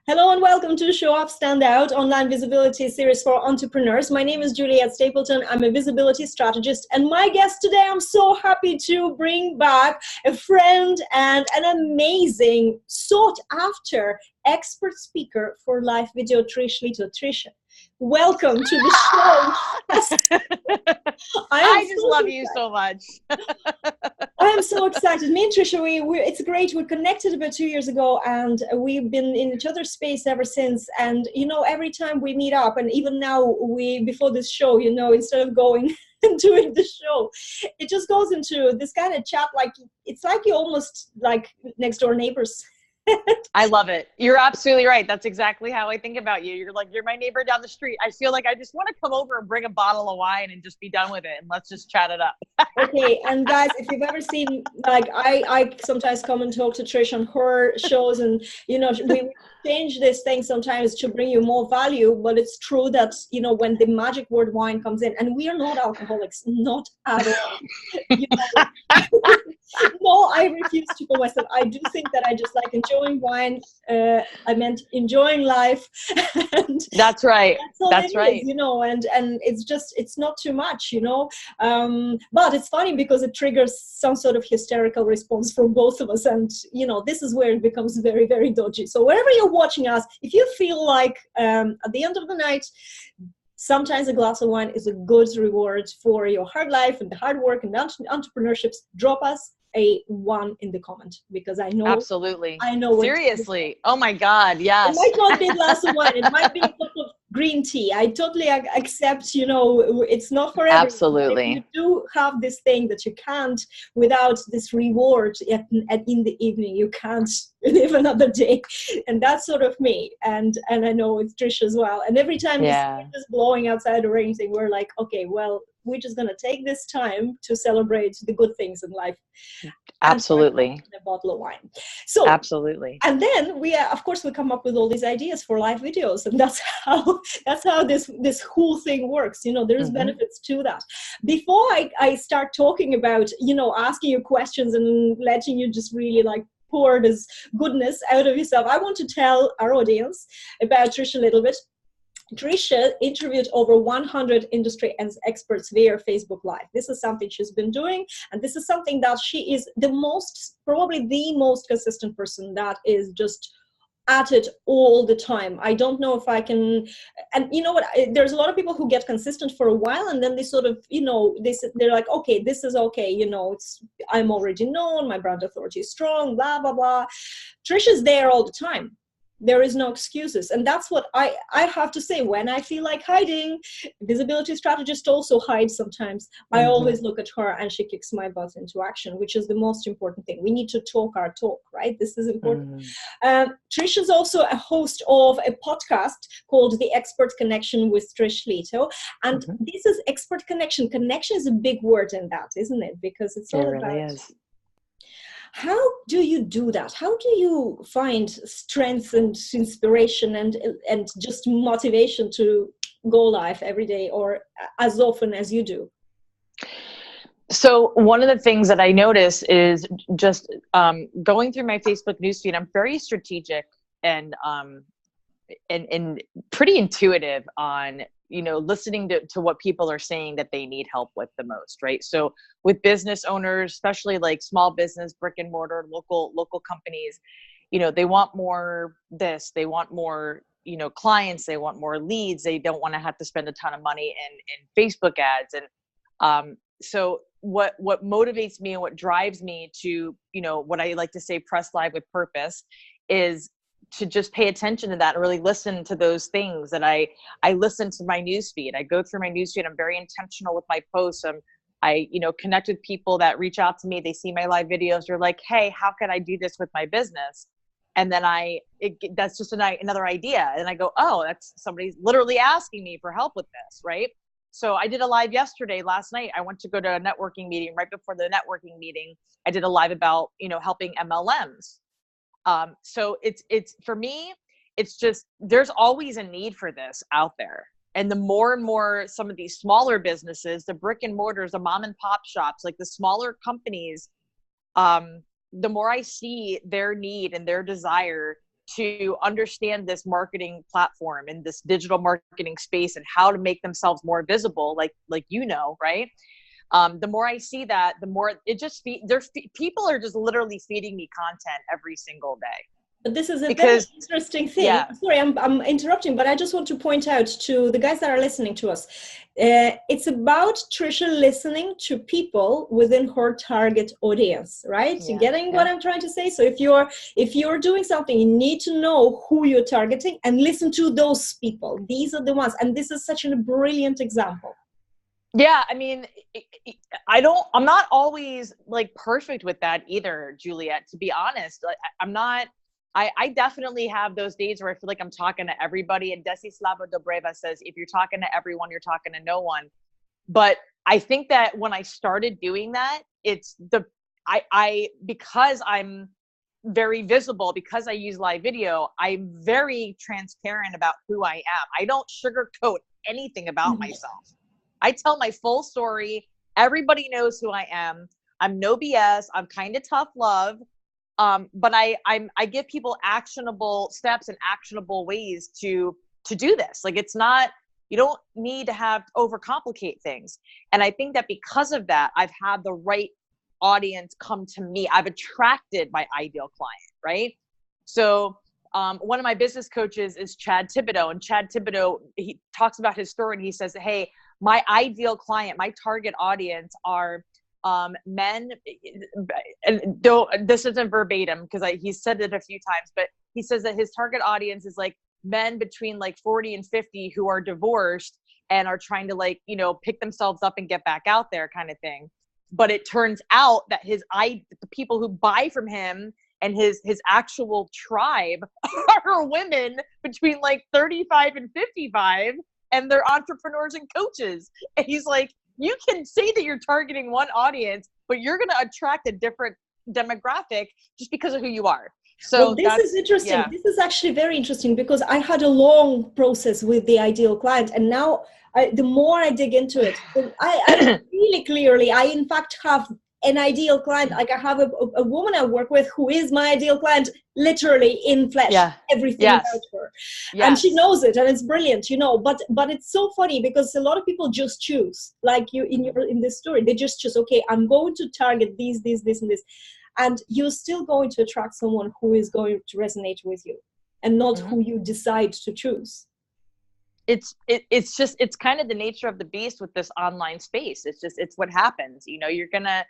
Hello and welcome to Show Up, Stand Out, online visibility series for entrepreneurs. My name is Juliet Stapleton. I'm a visibility strategist, and my guest today, I'm so happy to bring back a friend and an amazing, sought after expert speaker for live video, Trish Leto. Trish, welcome to the show. I just love you so much. I am so excited. Me and Trisha, it's great. We connected about 2 years ago, and we've been in each other's space ever since. And, every time we meet up, and even now, before this show, instead of going and doing the show, it just goes into this kind of chat. Like, it's like you're almost like next door neighbors. I love it. You're absolutely right. That's exactly how I think about you. You're my neighbor down the street. I feel like I just want to come over and bring a bottle of wine and just be done with it. And let's just chat it up. Okay. And guys, if you've ever seen, like, I sometimes come and talk to Trish on her shows, and, we change this thing sometimes to bring you more value, but it's true that, when the magic word wine comes in, and we are not alcoholics, not at all. No, I refuse to call myself. I do think that I just like enjoying wine. I meant enjoying life. And that's right. That's right. And it's not too much, but it's funny because it triggers some sort of hysterical response from both of us. And, this is where it becomes very, very dodgy. So wherever you're watching us, if you feel like at the end of the night, sometimes a glass of wine is a good reward for your hard life and the hard work and entrepreneurships, drop us a 1 in the comment, because I know. Absolutely. I know. Seriously. Oh my God. Yes. It might not be a glass of wine. It might be a cup of green tea. I totally accept, it's not for everyone. Absolutely. You do have this thing that you can't, without this reward in the evening, you can't live another day. And that's sort of me. And I know it's Trish as well. And every time the wind is blowing outside or anything, we're like, okay, well, we're just going to take this time to celebrate the good things in life. Absolutely. A bottle of wine. So absolutely. And then we come up with all these ideas for live videos, and that's how this whole thing works. There's benefits to that. Before I start talking about, asking you questions and letting you just really like pour this goodness out of yourself, I want to tell our audience about Trish a little bit. Trisha interviewed over 100 industry experts via Facebook Live. This is something she's been doing, and this is something that she is probably the most consistent person that is just at it all the time. I don't know if I can, and you know what, there's a lot of people who get consistent for a while, and then they sort of, they're like, okay, this is okay, I'm already known, my brand authority is strong, blah, blah, blah. Trisha's there all the time. There is no excuses. And that's what I have to say. When I feel like hiding, visibility strategist also hides sometimes. I always look at her and she kicks my butt into action, which is the most important thing. We need to talk our talk, right? This is important. Trish is also a host of a podcast called The Expert Connection with Trish Leto. And this is expert connection. Connection is a big word in that, isn't it? Because it's all about... Really is. How do you do that? How do you find strength and inspiration and just motivation to go live every day or as often as you do? So one of the things that I notice is just going through my Facebook newsfeed. I'm very strategic and pretty intuitive on listening to what people are saying that they need help with the most, right? So with business owners, especially like small business, brick and mortar, local companies, they want more this, they want more, clients, they want more leads. They don't want to have to spend a ton of money in Facebook ads. And so what motivates me and what drives me to, what I like to say, press live with purpose, is to just pay attention to that and really listen to those things that I listen to my newsfeed. I go through my newsfeed. I'm very intentional with my posts. I connect with people that reach out to me. They see my live videos. They're like, hey, how can I do this with my business? And then that's just another idea. And I go, oh, that's somebody's literally asking me for help with this, right? So I did a live last night. I went to go to a networking meeting. Right before the networking meeting, I did a live about, helping MLMs. So it's for me, it's just, there's always a need for this out there. And the more and more some of these smaller businesses, the brick and mortars, the mom and pop shops, like the smaller companies, the more I see their need and their desire to understand this marketing platform and this digital marketing space and how to make themselves more visible, like right? The more I see that, the more it just people are just literally feeding me content every single day. But this is a very interesting thing. Yeah. Sorry, I'm interrupting, but I just want to point out to the guys that are listening to us. It's about Trisha listening to people within her target audience, right? Yeah. Getting what I'm trying to say? So if you're doing something, you need to know who you're targeting and listen to those people. These are the ones. And this is such a brilliant example. Yeah, I mean, I'm not always like perfect with that either, Juliet, to be honest. I'm not. I definitely have those days where I feel like I'm talking to everybody, and Desislava Dobreva says, if you're talking to everyone, you're talking to no one. But I think that when I started doing that, it's because I'm very visible, because I use live video, I'm very transparent about who I am. I don't sugarcoat anything about myself. I tell my full story. Everybody knows who I am. I'm no BS. I'm kind of tough love. But I give people actionable steps and actionable ways to do this. Like, it's not, you don't need to overcomplicate things. And I think that because of that, I've had the right audience come to me. I've attracted my ideal client, right? So one of my business coaches is Chad Thibodeau, and Chad Thibodeau, he talks about his story, and he says, hey, my ideal client, my target audience are men, and this isn't verbatim because he said it a few times, but he says that his target audience is like men between like 40 and 50 who are divorced and are trying to pick themselves up and get back out there kind of thing. But it turns out that the people who buy from him and his actual tribe are women between like 35 and 55, and they're entrepreneurs and coaches. And he's like, you can say that you're targeting one audience, but you're going to attract a different demographic just because of who you are. So this is interesting. Yeah. This is actually very interesting because I had a long process with the ideal client, and now the more I dig into it, I really clearly, I in fact have an ideal client. Like, I have a woman I work with who is my ideal client, literally in flesh, everything about her. And she knows it, and it's brilliant, but it's so funny because a lot of people just choose, like you in this story, they just choose, okay, I'm going to target this, and this. And you're still going to attract someone who is going to resonate with you and not who you decide to choose. It's kind of the nature of the beast with this online space. It's what happens. You're gonna,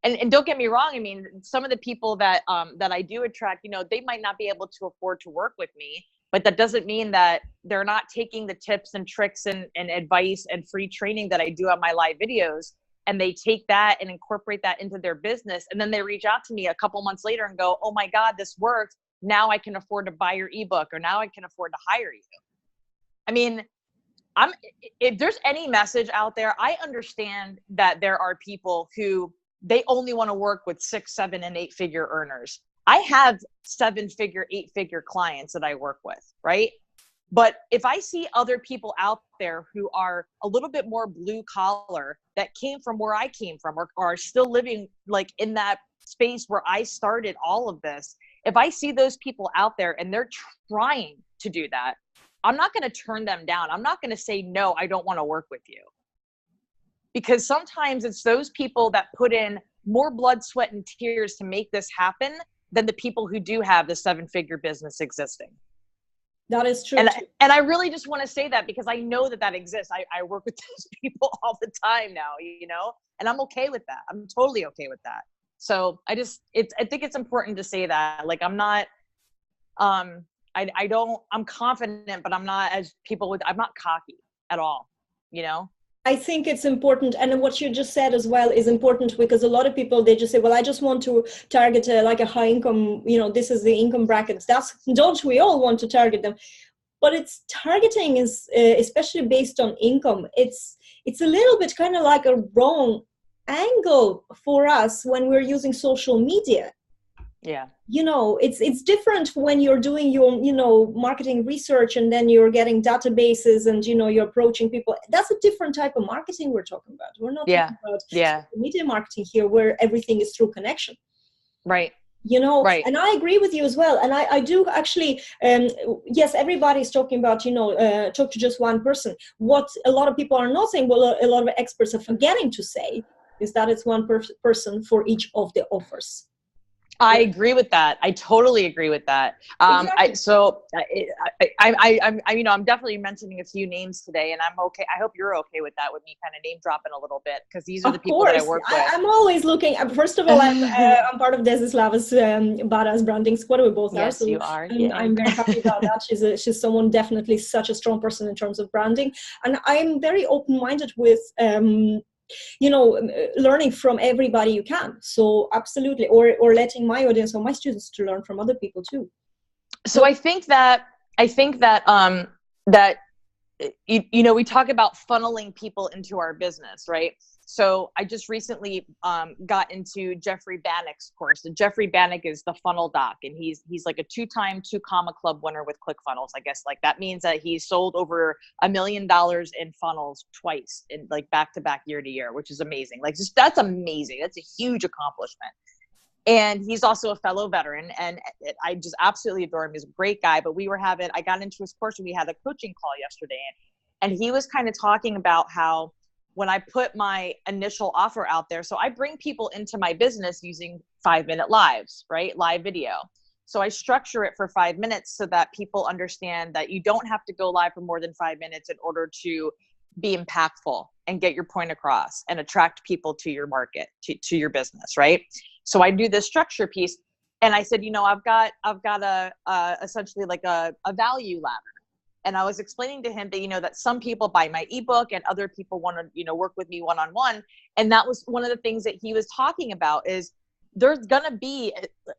and don't get me wrong. I mean, some of the people that I do attract, they might not be able to afford to work with me, but that doesn't mean that they're not taking the tips and tricks and advice and free training that I do on my live videos. And they take that and incorporate that into their business. And then they reach out to me a couple months later and go, oh my God, this worked. Now I can afford to buy your ebook, or now I can afford to hire you. I mean, if there's any message out there, I understand that there are people who they only want to work with 6, 7, and 8 figure earners. I have 7-figure, 8-figure clients that I work with, right? But if I see other people out there who are a little bit more blue collar, that came from where I came from, or are still living like in that space where I started all of this, if I see those people out there and they're trying to do that, I'm not going to turn them down. I'm not going to say, no, I don't want to work with you. Because sometimes it's those people that put in more blood, sweat, and tears to make this happen than the people who do have the 7-figure business existing. That is true. And I really just want to say that because I know that exists. I work with those people all the time now, and I'm okay with that. I'm totally okay with that. So I think it's important to say that. Like, I'm not, I'm confident, but I'm not, I'm not cocky at all, I think it's important, and what you just said as well is important, because a lot of people, they just say, well, I just want to target a high income, this is the income brackets. Don't we all want to target them? But it's targeting is, especially based on income, it's a little bit kind of like a wrong angle for us when we're using social media. Yeah. It's different when you're doing your, marketing research, and then you're getting databases and, you're approaching people. That's a different type of marketing we're talking about. We're not talking about social media marketing here, where everything is through connection. Right. Right. And I agree with you as well. And I do actually, yes, everybody's talking about, talk to just one person. What a lot of people are not saying, well, a lot of experts are forgetting to say, is that it's one person for each of the offers. I agree with that. I totally agree with that. Exactly. I'm definitely mentioning a few names today, and I'm okay. I hope you're okay with that, with me kind of name dropping a little bit, because these are the Of people that I course, work with. I'm always looking. First of all, I'm part of Desislava's badass branding squad. We both are, Yes, so you are. I'm very happy about that. She's someone definitely such a strong person in terms of branding, and I'm very open-minded with learning from everybody you can. So absolutely, or letting my audience or my students to learn from other people too. So I think that we talk about funneling people into our business, right? So I just recently got into Jeffrey Bannock's course. And Jeffrey Bannock is the funnel doc, and he's like a 2-time 2 Comma Club winner with ClickFunnels. I guess like that means that he's sold over $1 million in funnels twice, in like back to back, year to year, which is amazing. Like that's amazing. That's a huge accomplishment. And he's also a fellow veteran, and I just absolutely adore him. He's a great guy. But I got into his course and we had a coaching call yesterday, and he was kind of talking about how when I put my initial offer out there, so I bring people into my business using 5-minute lives, right? Live video. So I structure it for 5 minutes so that people understand that you don't have to go live for more than 5 minutes in order to be impactful and get your point across and attract people to your market, to your business, right? So I do this structure piece, and I said, I've got essentially like a value ladder. And I was explaining to him that, that some people buy my ebook and other people want to, work with me one-on-one. And that was one of the things that he was talking about, is there's going to be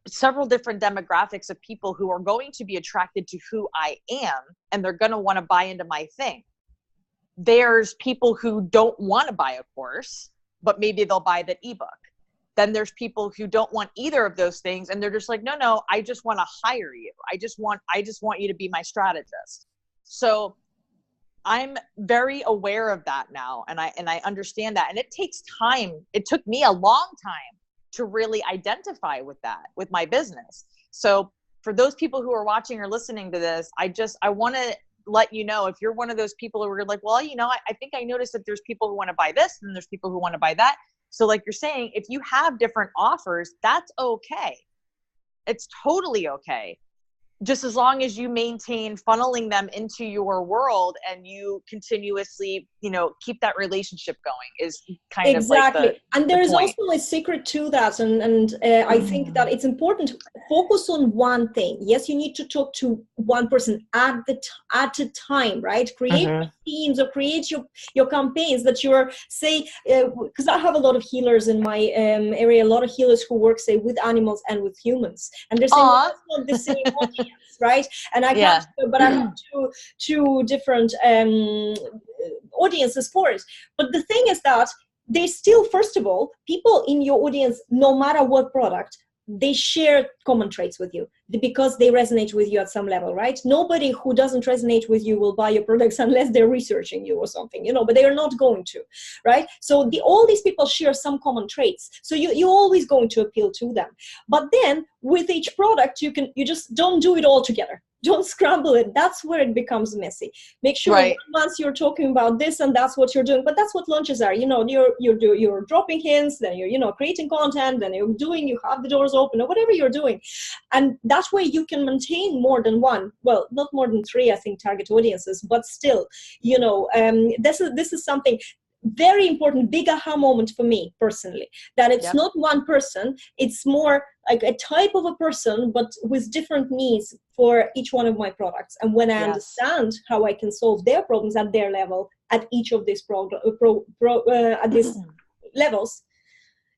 several different demographics of people who are going to be attracted to who I am, and they're going to want to buy into my thing. There's people who don't want to buy a course, but maybe they'll buy the ebook. Then there's people who don't want either of those things, and they're just like, no, I just want to hire you. I just want you to be my strategist. So I'm very aware of that now, and I understand that. And it takes time. It took me a long time to really identify with that, with my business. So for those people who are watching or listening to this, I want to let you know, if you're one of those people who are like, well, I think I noticed that there's people who want to buy this and there's people who want to buy that. So like you're saying, if you have different offers, that's okay. It's totally okay. Just as long as you maintain funneling them into your world and you continuously, keep that relationship going, is kind of like and there is point. also a secret to that, and I think that it's important to focus on one thing. Yes, you need to talk to one person at a time, right? Create teams or create your campaigns that you're, say, because I have a lot of healers in my area, a lot of healers who work, say, with animals and with humans, and they're saying, well, that's not the same audience, right? And I can't, but I have two different audiences for it. But the thing is that they still, first of all, people in your audience, no matter what product, they share common traits with you because they resonate with you at some level, right? Nobody who doesn't resonate with you will buy your products unless they're researching you or something, but they are not going to, right? So all these people share some common traits. So you're always going to appeal to them. But then with each product, you just don't do it all together. Don't scramble it. That's where it becomes messy. Make sure once you're talking about this and that's what you're doing, but that's what launches are. You're dropping hints, then you're creating content, then you have the doors open or whatever you're doing. And that way you can maintain more than one, well, not more than 3, I think, target audiences, but still, this is something very important, big aha moment for me personally, that it's not one person, it's more like a type of a person, but with different needs for each one of my products. And when I understand how I can solve their problems at their level, at each of these at these levels,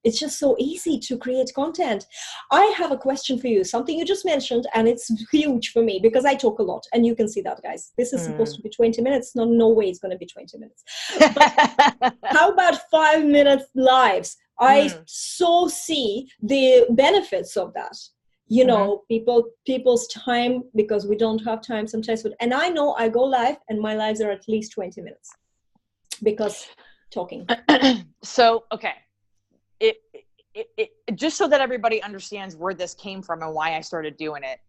it's just so easy to create content. I have a question for you, something you just mentioned, and it's huge for me because I talk a lot, and you can see that, guys. This is supposed to be 20 minutes. No way it's going to be 20 minutes. But how about 5-minute lives? I so see the benefits of that. People's time, because we don't have time sometimes. And I know I go live, and my lives are at least 20 minutes because talking. So, okay. just so that everybody understands where this came from and why I started doing it.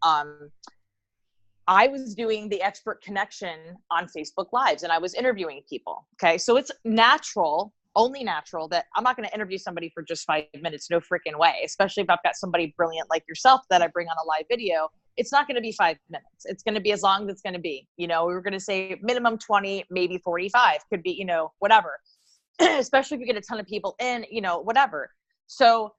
I was doing the expert connection on Facebook Lives and I was interviewing people. Okay. So it's natural, only natural, that I'm not going to interview somebody for just 5 minutes. No freaking way. Especially if I've got somebody brilliant like yourself that I bring on a live video. It's not going to be 5 minutes. It's going to be as long as it's going to be. You know, we were going to say minimum 20, maybe 45, could be, you know, whatever. Especially if you get a ton of people in, you know, whatever. So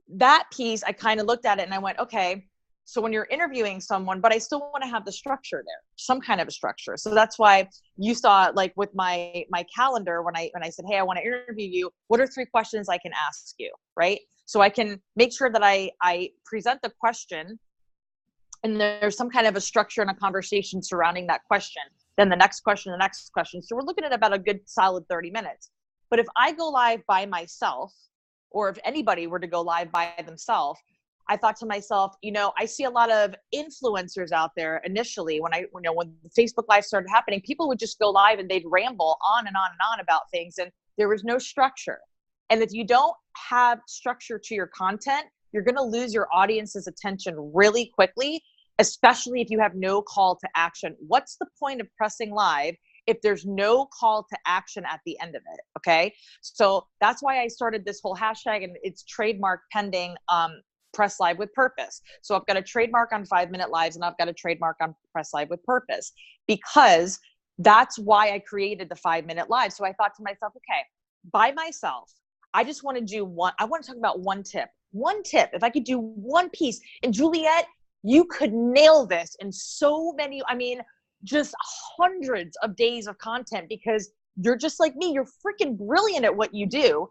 that piece, I kind of looked at it and I went, okay, so when you're interviewing someone, but I still want to have the structure there, some kind of a structure. So that's why you saw, like with my calendar, when I said, hey, I want to interview you, what are 3 questions I can ask you, right? So I can make sure that I present the question and there's some kind of a structure and a conversation surrounding that question. Then the next question, the next question. So we're looking at about a good solid 30 minutes. But if I go live by myself, or if anybody were to go live by themselves, I thought to myself, you know, I see a lot of influencers out there initially when Facebook Live started happening, people would just go live and they'd ramble on and on and on about things and there was no structure. And if you don't have structure to your content, you're going to lose your audience's attention really quickly, especially if you have no call to action. What's the point of pressing live if there's no call to action at the end of it? Okay. So that's why I started this whole hashtag, and it's trademark pending, Press Live with Purpose. So I've got a trademark on 5-minute lives and I've got a trademark on Press Live with Purpose, because that's why I created the 5-minute live. So I thought to myself, okay, by myself, I just want to do one. I want to talk about one tip. If I could do one piece, and Juliet, you could nail this in so many, I mean, just hundreds of days of content, because you're just like me. You're freaking brilliant at what you do.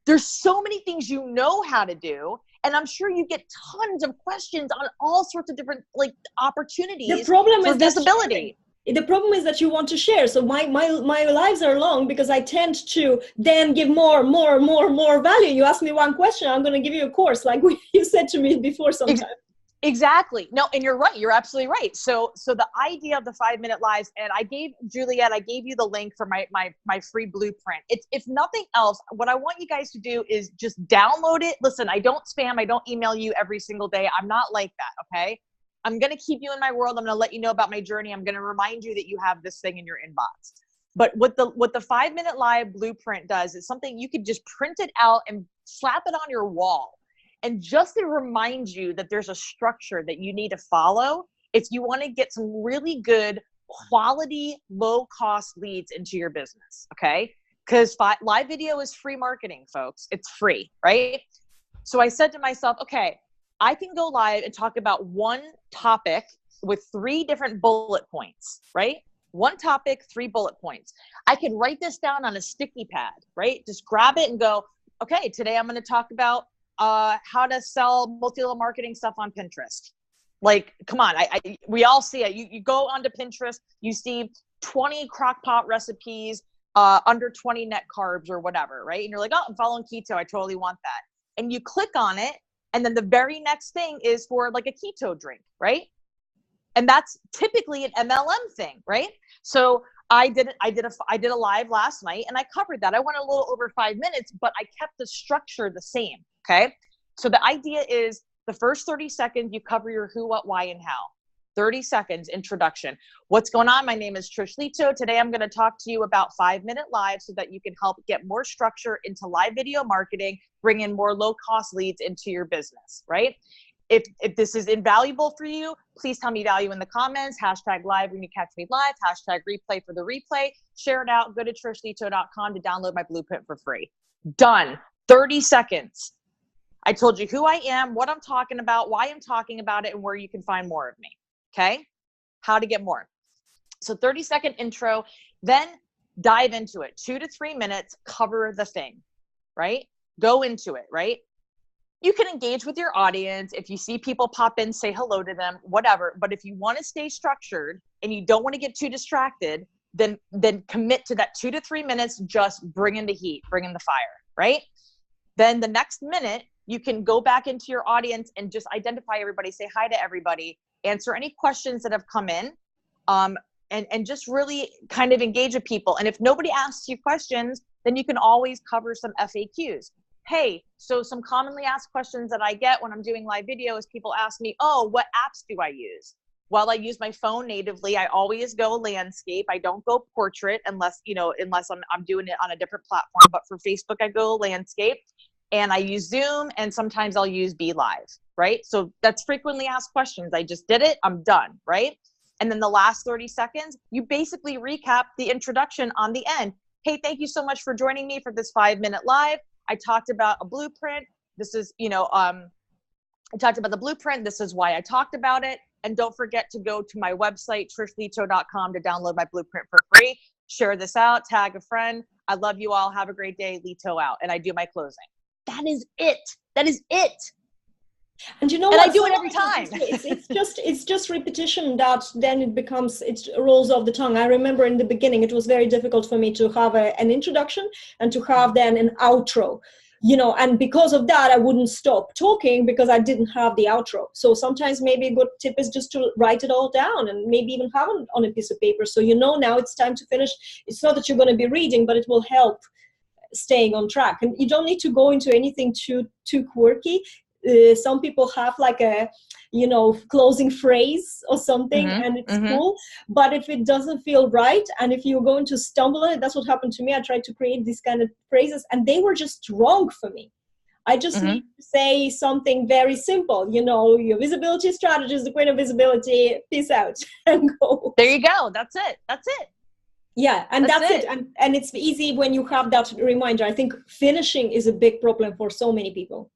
There's so many things you know how to do. And I'm sure you get tons of questions on all sorts of different like opportunities for visibility. The problem is that you want to share. So my lives are long because I tend to then give more value. You ask me one question, I'm going to give you a course, like you said to me before sometime. Exactly. No, and you're right. You're absolutely right. So the idea of the 5-minute lives, and I gave Juliet, I gave you the link for my free blueprint. It's, if nothing else, what I want you guys to do is just download it. Listen, I don't spam. I don't email you every single day. I'm not like that. Okay. I'm going to keep you in my world. I'm going to let you know about my journey. I'm going to remind you that you have this thing in your inbox. But what the 5-minute live blueprint does is something you could just print it out and slap it on your wall. And just to remind you that there's a structure that you need to follow if you want to get some really good quality, low cost leads into your business. Okay. Because live video is free marketing, folks. It's free, right? So I said to myself, okay, I can go live and talk about one topic with 3 different bullet points, right? One topic, 3 bullet points. I can write this down on a sticky pad, right? Just grab it and go, okay, today I'm going to talk about how to sell multi-level marketing stuff on Pinterest. Like, come on, we all see it. You go onto Pinterest, you see 20 crock pot recipes, under 20 net carbs or whatever, right? And you're like, oh, I'm following keto. I totally want that. And you click on it. And then the very next thing is for like a keto drink, right? And that's typically an MLM thing, right? So I did a live last night and I covered that. I went a little over 5 minutes, but I kept the structure the same. Okay. So the idea is the first 30 seconds, you cover your who, what, why, and how. 30 seconds introduction. What's going on? My name is Trish Leto. Today I'm going to talk to you about 5-minute live so that you can help get more structure into live video marketing, bring in more low cost leads into your business, right? If this is invaluable for you, please tell me value in the comments. Hashtag live when you catch me live. Hashtag replay for the replay. Share it out. Go to trishleto.com to download my blueprint for free. Done. 30 seconds. I told you who I am, what I'm talking about, why I'm talking about it, and where you can find more of me. Okay? How to get more. So 30-second intro, then dive into it. 2 to 3 minutes, cover the thing, right? Go into it, right? You can engage with your audience. If you see people pop in, say hello to them, whatever. But if you want to stay structured and you don't want to get too distracted, then commit to that 2 to 3 minutes, just bring in the heat, bring in the fire, right? Then the next minute, you can go back into your audience and just identify everybody, say hi to everybody, answer any questions that have come in, and just really kind of engage with people. And if nobody asks you questions, then you can always cover some FAQs. hey, so some commonly asked questions that I get when I'm doing live video is people ask me, oh, what apps do I use? Well, I use my phone natively. I always go landscape. I don't go portrait unless, unless I'm doing it on a different platform. But for Facebook, I go landscape, and I use Zoom, and sometimes I'll use Be Live, right? So that's frequently asked questions. I just did it. I'm done, right? And then the last 30 seconds, you basically recap the introduction on the end. Hey, thank you so much for joining me for this 5-minute live. I talked about a blueprint. This is, I talked about the blueprint. This is why I talked about it. And don't forget to go to my website, trishleto.com, to download my blueprint for free. Share this out, tag a friend. I love you all. Have a great day. Leto out. And I do my closing. That is it. That is it. And you know and what? I do it every time. It's just repetition that then it rolls off the tongue. I remember in the beginning, it was very difficult for me to have an introduction and to have then an outro. And because of that, I wouldn't stop talking because I didn't have the outro. So sometimes maybe a good tip is just to write it all down and maybe even have it on a piece of paper. So now it's time to finish. It's not that you're going to be reading, but it will help staying on track. And you don't need to go into anything too quirky. Some people have like a closing phrase or something, and it's cool, but if it doesn't feel right and if you're going to stumble on it, that's what happened to me. I tried to create these kind of phrases and they were just wrong for me. I just need to say something very simple, your visibility strategy is the queen of visibility, peace out, and go. There you go. That's it. Yeah, and that's it. And it's easy when you have that reminder. I think finishing is a big problem for so many people.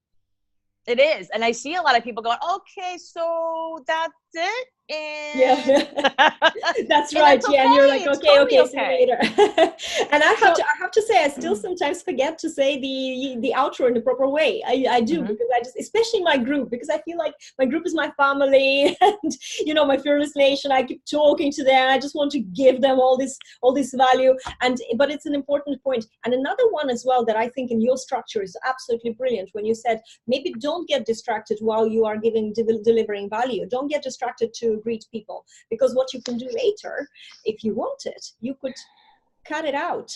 It is. And I see a lot of people going, okay, so that's it. And that's right. That's and you're like, okay, totally see you later. And I have to say, I still sometimes forget to say the outro in the proper way. I do because I just, especially my group, because I feel like my group is my family, and my fearless nation. I keep talking to them. I just want to give them all this value. But it's an important point. And another one as well that I think in your structure is absolutely brilliant. When you said maybe don't get distracted while you are delivering value. Don't get distracted to greet people, because what you can do later, if you want it, you could cut it out.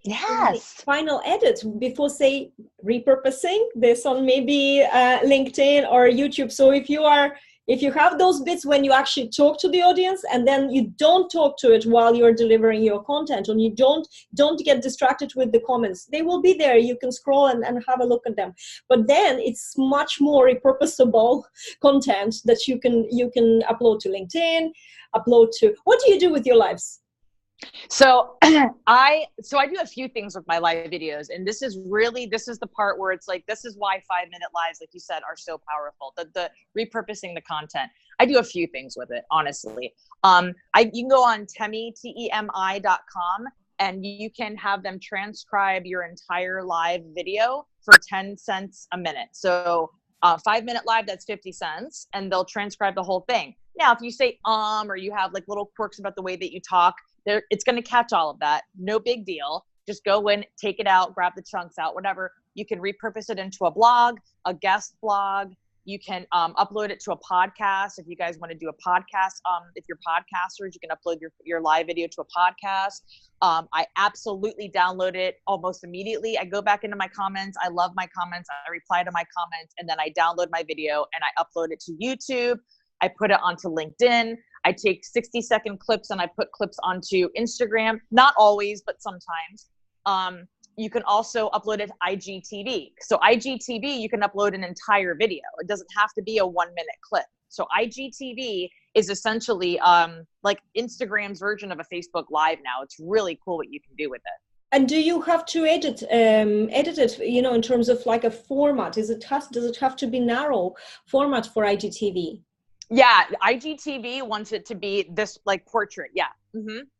Yes. Final edit before, say, repurposing this on maybe LinkedIn or YouTube. So if you have those bits when you actually talk to the audience, and then you don't talk to it while you're delivering your content, and you don't get distracted with the comments, they will be there. You can scroll and have a look at them. But then it's much more repurposable content that you can upload to LinkedIn, upload to. What do you do with your lives? So I do a few things with my live videos, and this is the part where it's like, this is why 5-minute lives, like you said, are so powerful. The repurposing the content. I do a few things with it, honestly. You can go on temi.com and you can have them transcribe your entire live video for 10 cents a minute. So 5-minute live, that's 50 cents, and they'll transcribe the whole thing. Now, if you say or you have like little quirks about the way that you talk, it's going to catch all of that. No big deal. Just go in, take it out, grab the chunks out, whatever. You can repurpose it into a blog, a guest blog. You can upload it to a podcast. If you guys want to do a podcast, if you're podcasters, you can upload your live video to a podcast. I absolutely download it almost immediately. I go back into my comments. I love my comments. I reply to my comments, and then I download my video and I upload it to YouTube. I put it onto LinkedIn. I take 60-second clips and I put clips onto Instagram. Not always, but sometimes. You can also upload it to IGTV. So IGTV, you can upload an entire video. It doesn't have to be a 1-minute clip. So IGTV is essentially like Instagram's version of a Facebook Live now. It's really cool what you can do with it. And do you have to edit it, in terms of like a format? Does it have to be narrow format for IGTV? Yeah, IGTV wants it to be this like portrait. Yeah.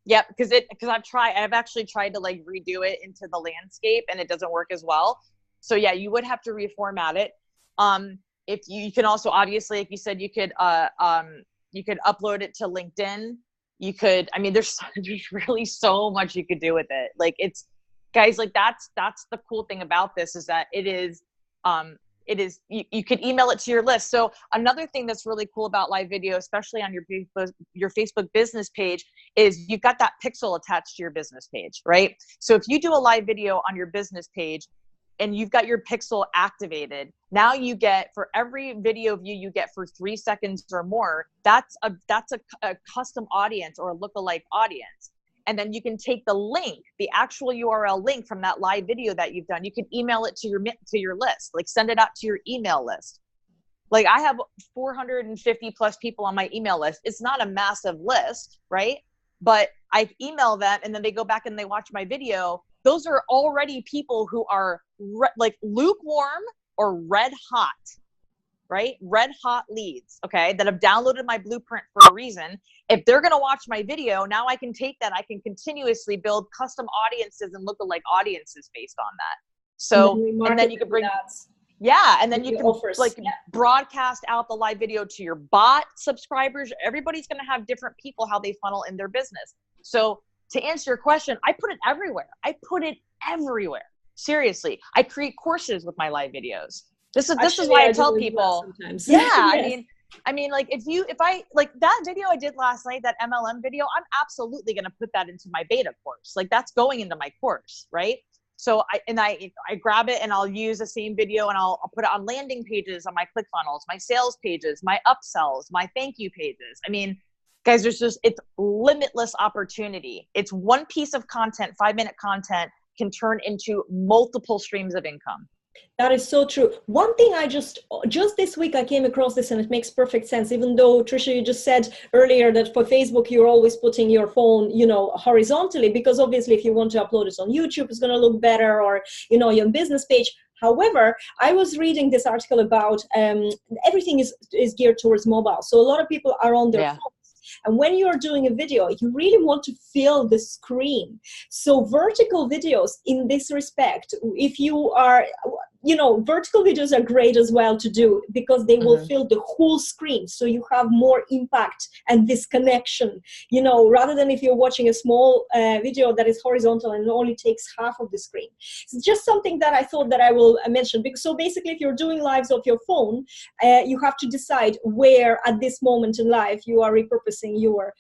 Yep. Because I've actually tried to like redo it into the landscape and it doesn't work as well. So yeah, you would have to reformat it. If you can also, obviously, like you said, you could upload it to LinkedIn. You could, there's really so much you could do with it. Like it's, guys, like that's the cool thing about this is that it is, you could email it to your list. So another thing that's really cool about live video, especially on your Facebook business page, is you've got that pixel attached to your business page, right? So if you do a live video on your business page, and you've got your pixel activated, now you get, for every video view you get for 3 seconds or more, that's a custom audience or a lookalike audience. And then you can take the link, the actual URL link from that live video that you've done. You can email it to your list, like send it out to your email list. Like I have 450 plus people on my email list. It's not a massive list, right? But I email them and then they go back and they watch my video. Those are already people who are like lukewarm or red hot, right? Red hot leads, okay, that have downloaded my blueprint for a reason. If they're going to watch my video, now I can take that. I can continuously build custom audiences and lookalike audiences based on that. So, and then you can bring that. Yeah. And then you can broadcast out the live video to your bot subscribers. Everybody's going to have different people, how they funnel in their business. So to answer your question, I put it everywhere. I put it everywhere. Seriously. I create courses with my live videos. This is why I tell people, yeah, yes. I mean, like if I like that video I did last night, that MLM video, I'm absolutely going to put that into my beta course. Like that's going into my course. Right. So I grab it and I'll use the same video and I'll put it on landing pages on my ClickFunnels, my sales pages, my upsells, my thank you pages. I mean, guys, it's limitless opportunity. It's one piece of content, 5-minute content can turn into multiple streams of income. That is so true. One thing I just this week I came across this and it makes perfect sense, even though Trisha, you just said earlier that for Facebook, you're always putting your phone, horizontally, because obviously if you want to upload it on YouTube, it's going to look better, or, your business page. However, I was reading this article about everything is geared towards mobile. So a lot of people are on their phones. And when you're doing a video, you really want to fill the screen. So vertical videos in this respect, if you are, vertical videos are great as well to do because they will fill the whole screen. So you have more impact and this connection, rather than if you're watching a small video that is horizontal and only takes half of the screen. It's just something that I thought that I will mention. So basically, if you're doing lives off your phone, you have to decide where at this moment in life you are repurposing your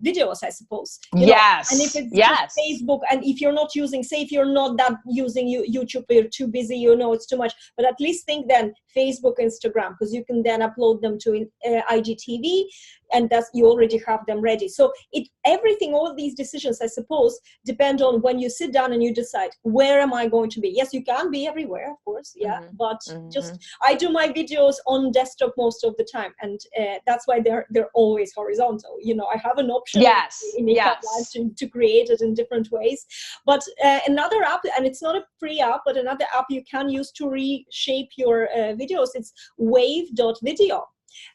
videos, I suppose. Yes. And if it's just Facebook, and if you're not using, say if you're not that using YouTube, you're too busy, it's too much, but at least think then Facebook, Instagram, because you can then upload them to IGTV, and that's, you already have them ready. So all these decisions, I suppose, depend on when you sit down and you decide, where am I going to be? Yes, you can be everywhere, of course, but I do my videos on desktop most of the time, and that's why they're always horizontal. I have an option in Live to create it in different ways. But another app, and it's not a free app, but another app you can use to reshape your videos, it's wave.video.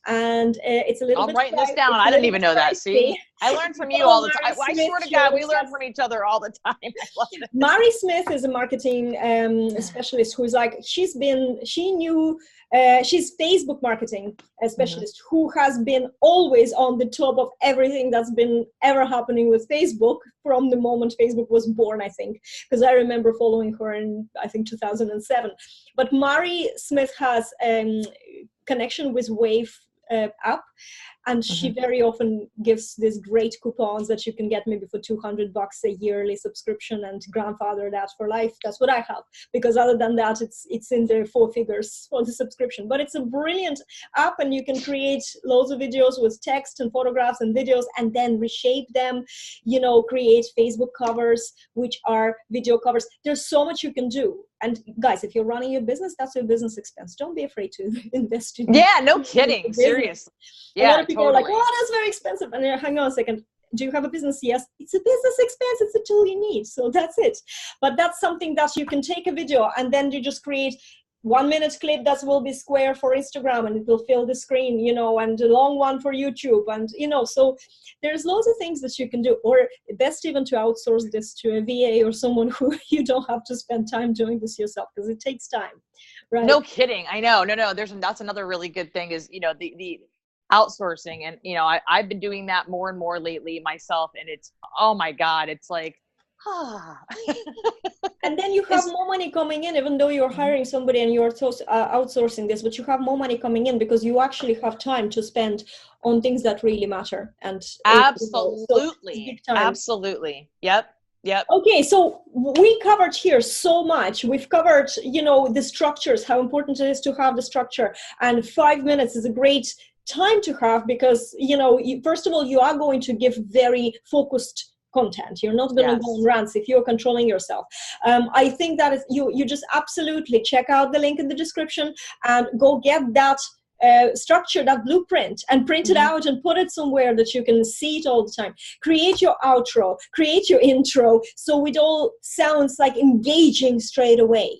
And it's a little bit. I'm writing this down. I didn't even know that. See, I learn from you all the time. I swear to God, we learn from each other all the time. I love it. Mari Smith is a marketing specialist who's like, she's Facebook marketing specialist who has been always on the top of everything that's been ever happening with Facebook from the moment Facebook was born, I think, because I remember following her in, I think, 2007. But Mari Smith has connection with Wave app, and she very often gives these great coupons that you can get maybe for $200 a yearly subscription and grandfather that for life. That's what I have, because other than that, it's in the 4 figures for the subscription. But it's a brilliant app, and you can create loads of videos with text and photographs and videos, and then reshape them, create Facebook covers, which are video covers. There's so much you can do. And guys, if you're running your business, that's your business expense. Don't be afraid to invest in. Yeah, no kidding. Seriously. Yeah, a lot of people are like, "Oh, that's very expensive." And hang on a second. Do you have a business? Yes. It's a business expense. It's a tool you need. So that's it. But that's something that you can take a video and then you just create 1-minute clip that will be square for Instagram and it will fill the screen, and a long one for YouTube. And, so there's loads of things that you can do, or best even to outsource this to a VA or someone who you don't have to spend time doing this yourself, because it takes time. Right? No kidding. I know. No. That's another really good thing is, the outsourcing. And, I've been doing that more and more lately myself. And it's, oh my God, it's like, and then you have more money coming in, even though you're hiring somebody and you're outsourcing this, but you have more money coming in because you actually have time to spend on things that really matter. And absolutely. Absolutely. Yep. Yep. Okay, so we covered here so much. We've covered, the structures, how important it is to have the structure. And 5 minutes is a great time to have because, first of all, you are going to give very focused content. You're not going to go on rants if you're controlling yourself. I think that is you just absolutely check out the link in the description and go get that structure, that blueprint, and print it out and put it somewhere that you can see it all the time. Create your outro, create your intro, so it all sounds like engaging straight away,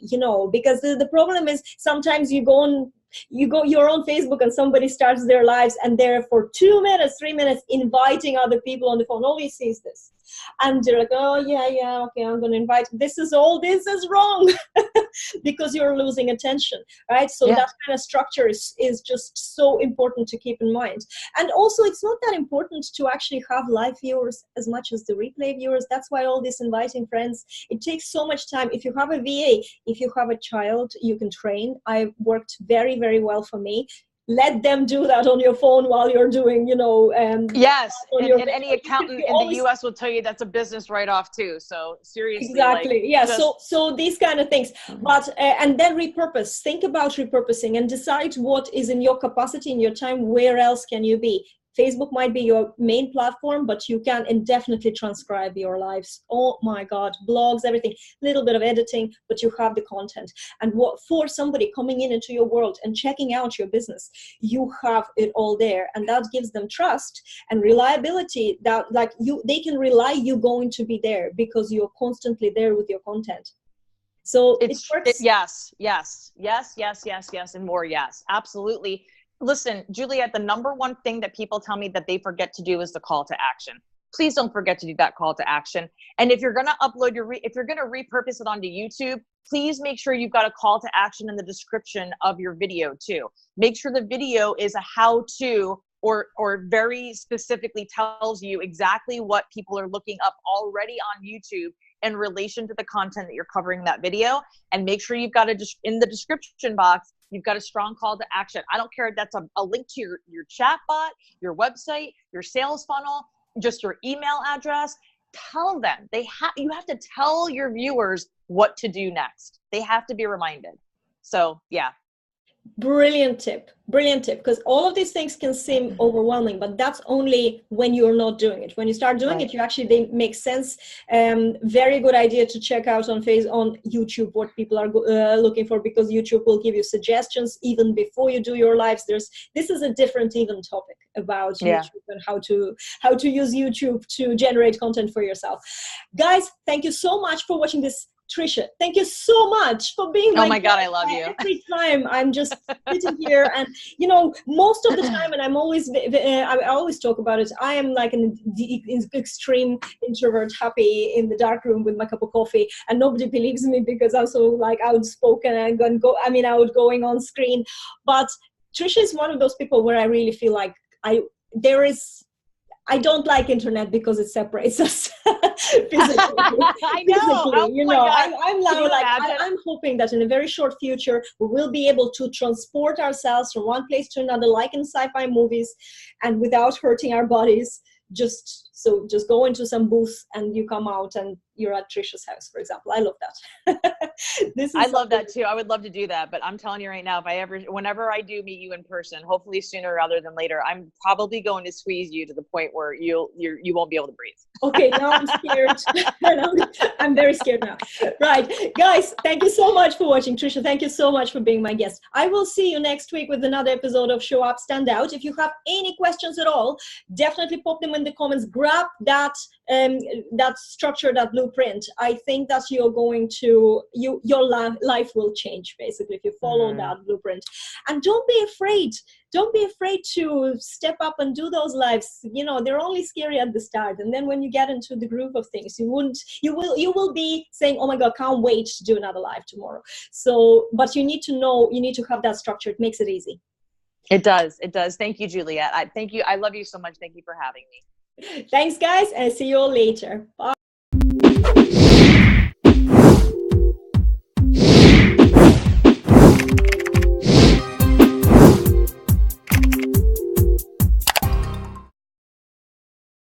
because the problem is sometimes you're on Facebook and somebody starts their lives and they're for 2 minutes, 3 minutes inviting other people on the phone. All he sees this. And they're like, oh, yeah, okay, I'm going to invite. This is wrong because you're losing attention, right? So that kind of structure is just so important to keep in mind. And also, it's not that important to actually have live viewers as much as the replay viewers. That's why all this inviting friends, it takes so much time. If you have a VA, if you have a child, you can train. I worked very, very well for me. Let them do that on your phone while you're doing, yes. And any accountant in the US will tell you that's a business write-off too. So seriously. Exactly. Yeah. So these kind of things, but, and then repurpose, think about repurposing and decide what is in your capacity, in your time, where else can you be? Facebook might be your main platform, but you can indefinitely transcribe your lives. Oh my God, blogs, everything, little bit of editing, but you have the content. And what for somebody coming into your world and checking out your business, you have it all there. And that gives them trust and reliability that they can rely you going to be there because you're constantly there with your content. So it works. Yes, and more. Yes, absolutely. Listen, Juliet, the number one thing that people tell me that they forget to do is the call to action. Please don't forget to do that call to action. And if you're going to upload if you're going to repurpose it onto YouTube, please make sure you've got a call to action in the description of your video too. Make sure the video is a how-to or very specifically tells you exactly what people are looking up already on YouTube in relation to the content that you're covering in that video. And make sure you've got in the description box, you've got a strong call to action. I don't care if that's a link to your chat bot, your website, your sales funnel, just your email address. Tell them. You have to tell your viewers what to do next. They have to be reminded. So yeah. Brilliant tip, because all of these things can seem overwhelming, but that's only when you're not doing it. When you start doing it, they make sense. Very good idea to check out on YouTube what people are looking for, because YouTube will give you suggestions even before you do your lives. This is a different even topic about YouTube and how to use YouTube to generate content for yourself. Guys, thank you so much for watching this. Trisha, thank you so much for being oh my God, I love you. Every time I'm just sitting here and, most of the time, and I always talk about it, I am like an extreme introvert, happy in the dark room with my cup of coffee, and nobody believes me because I'm so like outspoken and outgoing on screen. But Trisha is one of those people where I really feel like I don't like internet because it separates us physically. I know. I'm hoping that in a very short future, we will be able to transport ourselves from one place to another, like in sci-fi movies, and without hurting our bodies. Just go into some booth and you come out and you're at Trisha's house, for example. I love that. I love that too. I would love to do that, but I'm telling you right now, whenever I do meet you in person, hopefully sooner rather than later, I'm probably going to squeeze you to the point where you won't be able to breathe. Okay, now I'm scared. I'm very scared now. Right, guys, thank you so much for watching. Trisha, thank you so much for being my guest. I will see you next week with another episode of Show Up, Stand Out. If you have any questions at all, definitely pop them in the comments. Grab that structure, that blueprint. I think that you're going to your life will change basically if you follow that blueprint. And don't be afraid to step up and do those lives. They're only scary at the start, and then when you get into the groove of things, you will be saying, oh my God, can't wait to do another live tomorrow. So, but you need to have that structure. It makes it easy. It does. Thank you, Juliet. Thank you. I love you so much. Thank you for having me. Thanks, guys, and see you all later. Bye.